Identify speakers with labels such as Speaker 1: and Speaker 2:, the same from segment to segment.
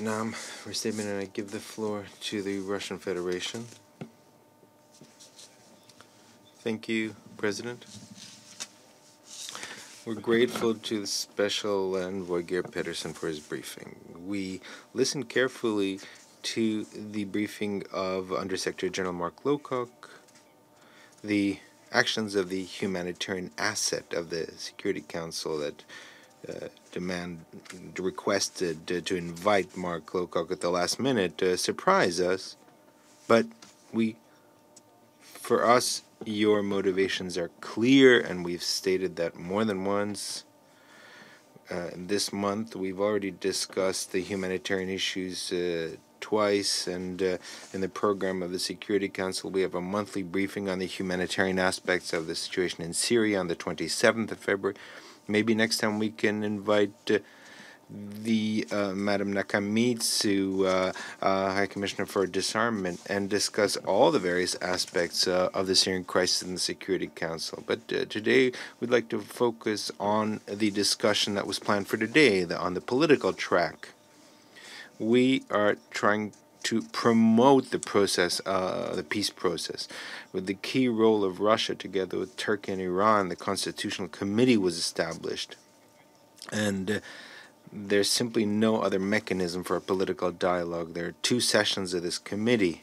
Speaker 1: Now, for statement, and I give the floor to the Russian Federation. Thank you, President. We're grateful to the Special Envoy Geir Pedersen for his briefing. We listened carefully to the briefing of Undersecretary General Mark Lowcock, the actions of the humanitarian asset of the Security Council that requested to invite Mark Lowcock at the last minute surprise us, but for us, your motivations are clear, and we've stated that more than once. This month, we've already discussed the humanitarian issues twice, and in the program of the Security Council, we have a monthly briefing on the humanitarian aspects of the situation in Syria on the 27th of February. Maybe next time we can invite the Madam Nakamitsu, High Commissioner for Disarmament, and discuss all the various aspects of the Syrian crisis in the Security Council. But today we'd like to focus on the discussion that was planned for today, on the political track. We are trying to promote the process, the peace process. With the key role of Russia together with Turkey and Iran, the Constitutional Committee was established. And there's simply no other mechanism for a political dialogue. There are two sessions of this committee.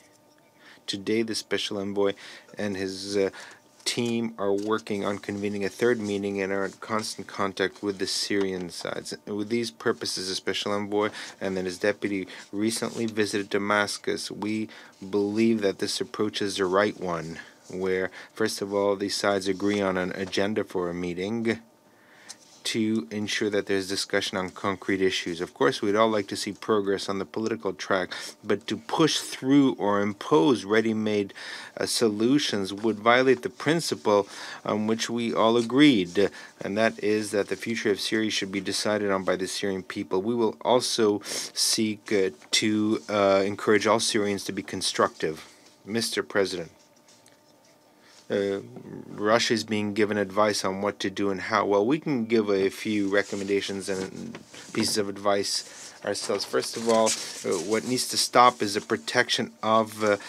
Speaker 1: Today, the Special Envoy and his team are working on convening a third meeting and are in constant contact with the Syrian sides. With these purposes, the Special Envoy and then his deputy recently visited Damascus. We believe that this approach is the right one, where, first of all, these sides agree on an agenda for a meeting to ensure that there's discussion on concrete issues. Of course, we'd all like to see progress on the political track, but to push through or impose ready-made solutions would violate the principle on which we all agreed, and that is that the future of Syria should be decided on by the Syrian people. We will also seek to encourage all Syrians to be constructive. Mr. President, Russia is being given advice on what to do and how. Well, we can give a few recommendations and pieces of advice ourselves. First of all, what needs to stop is the protection of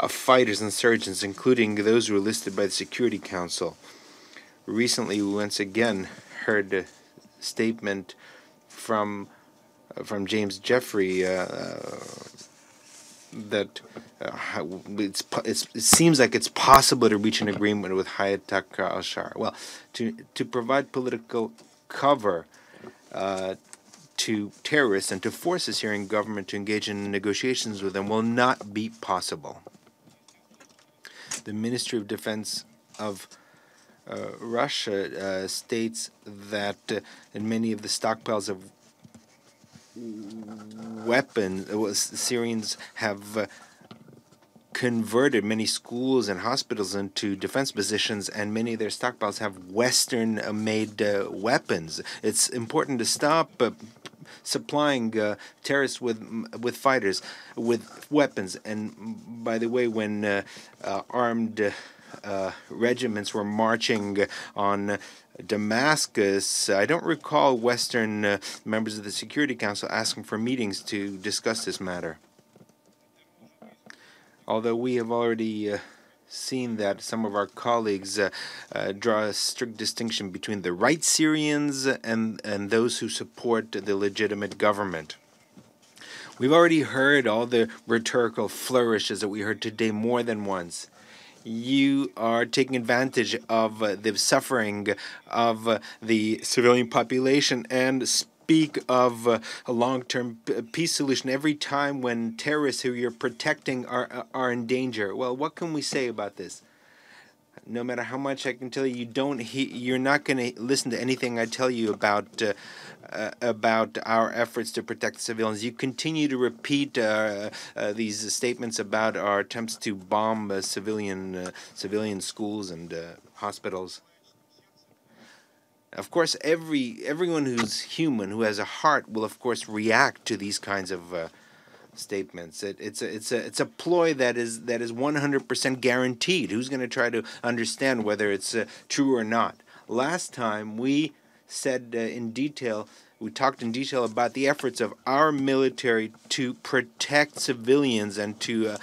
Speaker 1: fighters, insurgents, including those who are listed by the Security Council. Recently, we once again heard a statement from James Jeffrey that it seems like it's possible to reach an agreement with Hayat al-Shar. Well, to provide political cover to terrorists and to force the Syrian government to engage in negotiations with them will not be possible. The Ministry of Defense of Russia states that in many of the stockpiles of weapons, Syrians have converted many schools and hospitals into defense positions, and many of their stockpiles have Western-made weapons. It's important to stop supplying terrorists with fighters, with weapons. And by the way, when armed regiments were marching on Damascus, I don't recall Western members of the Security Council asking for meetings to discuss this matter. Although we have already seen that some of our colleagues draw a strict distinction between the right Syrians and those who support the legitimate government. We've already heard all the rhetorical flourishes that we heard today more than once. You are taking advantage of the suffering of the civilian population and speak of a long-term peace solution every time when terrorists who you're protecting are in danger. Well, what can we say about this? No matter how much I can tell you, you're not going to listen to anything I tell you about our efforts to protect civilians. You continue to repeat these statements about our attempts to bomb civilian schools and hospitals. Of course, everyone who's human, who has a heart, will of course react to these kinds of statements. It's a ploy that is 100% guaranteed. Who's going to try to understand whether it's true or not? Last time we said in detail, we talked in detail about the efforts of our military to protect civilians and to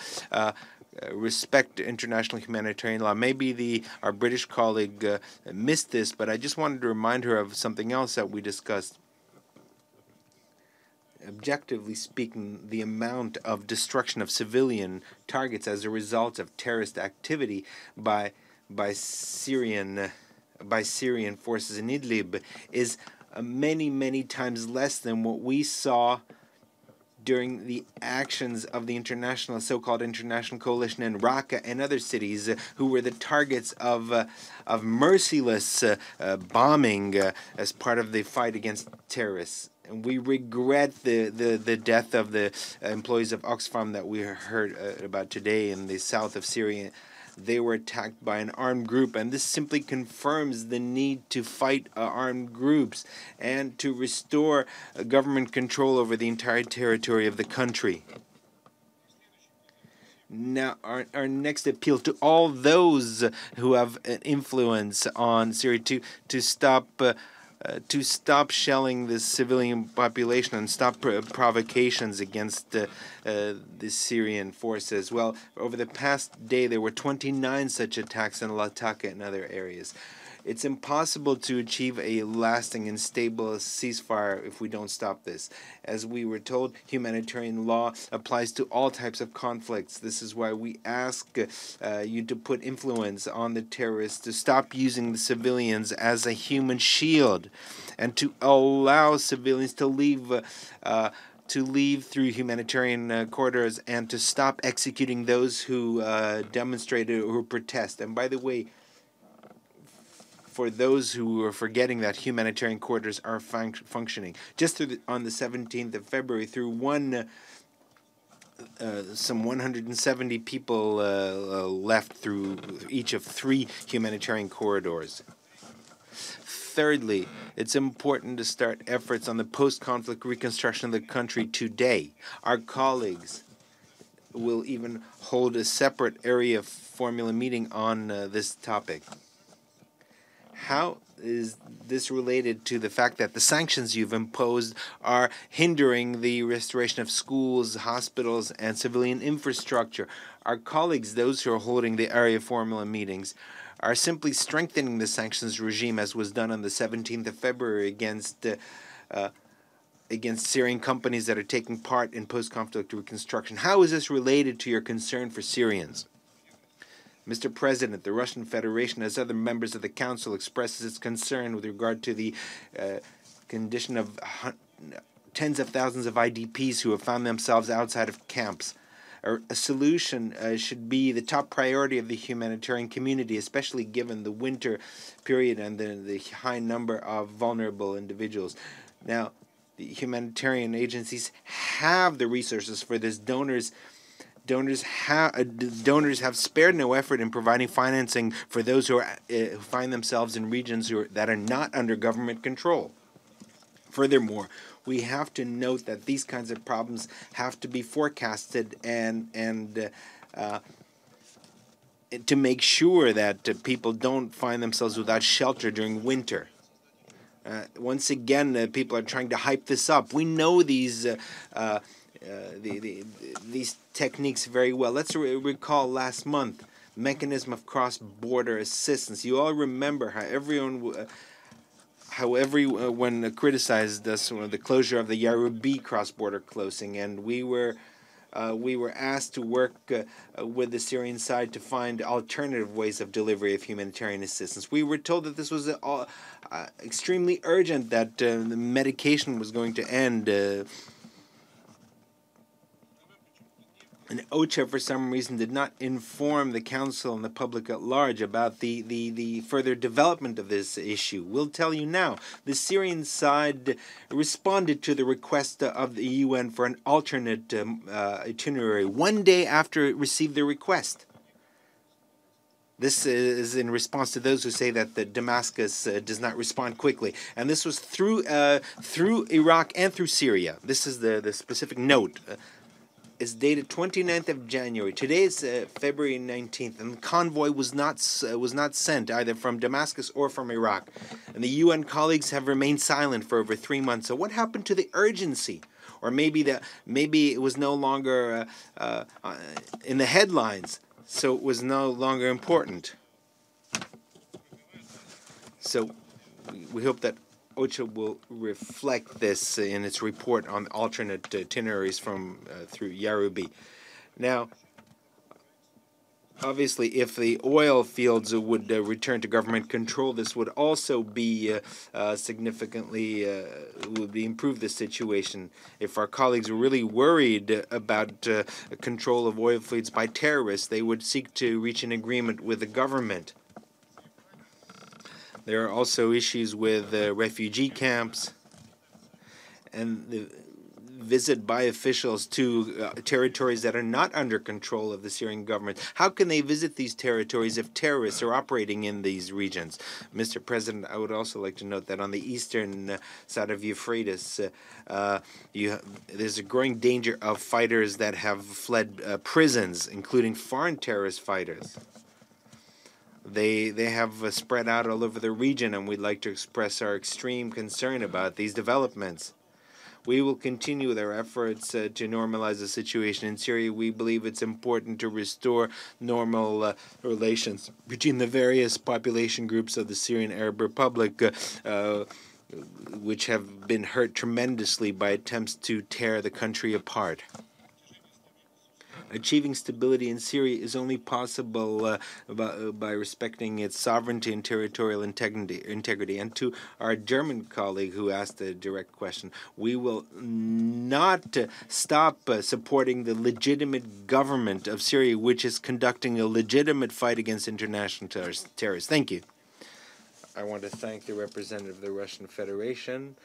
Speaker 1: respect international humanitarian law. Maybe our British colleague missed this, but I just wanted to remind her of something else that we discussed. Objectively speaking, the amount of destruction of civilian targets as a result of terrorist activity by Syrian forces in Idlib is many times less than what we saw during the actions of the so-called international coalition in Raqqa and other cities, who were the targets of merciless bombing as part of the fight against terrorists. And we regret the death of the employees of Oxfam that we heard about today in the south of Syria. They were attacked by an armed group, and this simply confirms the need to fight armed groups and to restore government control over the entire territory of the country. Now, our next appeal to all those who have an influence on Syria to stop shelling the civilian population and stop provocations against the Syrian forces. Well, over the past day, there were 29 such attacks in Lataka and other areas. It's impossible to achieve a lasting and stable ceasefire if we don't stop this. As we were told, humanitarian law applies to all types of conflicts. This is why we ask you to put influence on the terrorists to stop using the civilians as a human shield and to allow civilians to leave through humanitarian corridors and to stop executing those who demonstrated or who protest. And by the way, for those who are forgetting that humanitarian corridors are functioning, just on the 17th of February, through some 170 people left through each of 3 humanitarian corridors. Thirdly, it's important to start efforts on the post-conflict reconstruction of the country today. Our colleagues will even hold a separate area formula meeting on this topic. How is this related to the fact that the sanctions you've imposed are hindering the restoration of schools, hospitals, and civilian infrastructure? Our colleagues, those who are holding the area formula meetings, are simply strengthening the sanctions regime as was done on the 17th of February against Syrian companies that are taking part in post-conflict reconstruction. How is this related to your concern for Syrians? Mr. President, the Russian Federation, as other members of the Council, expresses its concern with regard to the condition of tens of thousands of IDPs who have found themselves outside of camps. A solution should be the top priority of the humanitarian community, especially given the winter period and the high number of vulnerable individuals. Now, the humanitarian agencies have the resources for this. Donors have spared no effort in providing financing for those who find themselves in regions that are not under government control. Furthermore, we have to note that these kinds of problems have to be forecasted and to make sure that people don't find themselves without shelter during winter. Once again, people are trying to hype this up. We know these techniques very well. Let's recall last month, mechanism of cross-border assistance. You all remember how everyone criticized us the closure of the Yarubi cross-border closing, and we were asked to work with the Syrian side to find alternative ways of delivery of humanitarian assistance. We were told that this was extremely urgent, that the medication was going to end. And OCHA, for some reason, did not inform the Council and the public at large about the further development of this issue. We'll tell you now. The Syrian side responded to the request of the UN for an alternate itinerary 1 day after it received the request. This is in response to those who say that Damascus does not respond quickly. And this was through Iraq and through Syria. This is the specific note. is dated 29th of January. Today is February 19th, and the convoy was not sent either from Damascus or from Iraq. And the UN colleagues have remained silent for over 3 months. So what happened to the urgency? Or maybe it was no longer in the headlines, so it was no longer important. So we hope that OCHA will reflect this in its report on alternate itineraries through Yarubi. Now, obviously, if the oil fields would return to government control, this would also be significantly would improve the situation. If our colleagues were really worried about control of oil fields by terrorists, they would seek to reach an agreement with the government. There are also issues with refugee camps and the visit by officials to territories that are not under control of the Syrian government. How can they visit these territories if terrorists are operating in these regions? Mr. President, I would also like to note that on the eastern side of Euphrates, there's a growing danger of fighters that have fled prisons, including foreign terrorist fighters. They have spread out all over the region, and we'd like to express our extreme concern about these developments. We will continue with our efforts to normalize the situation in Syria. We believe it's important to restore normal relations between the various population groups of the Syrian Arab Republic, which have been hurt tremendously by attempts to tear the country apart. Achieving stability in Syria is only possible by respecting its sovereignty and territorial integrity. And to our German colleague who asked a direct question, we will not stop supporting the legitimate government of Syria, which is conducting a legitimate fight against international terrorists. Thank you. I want to thank the representative of the Russian Federation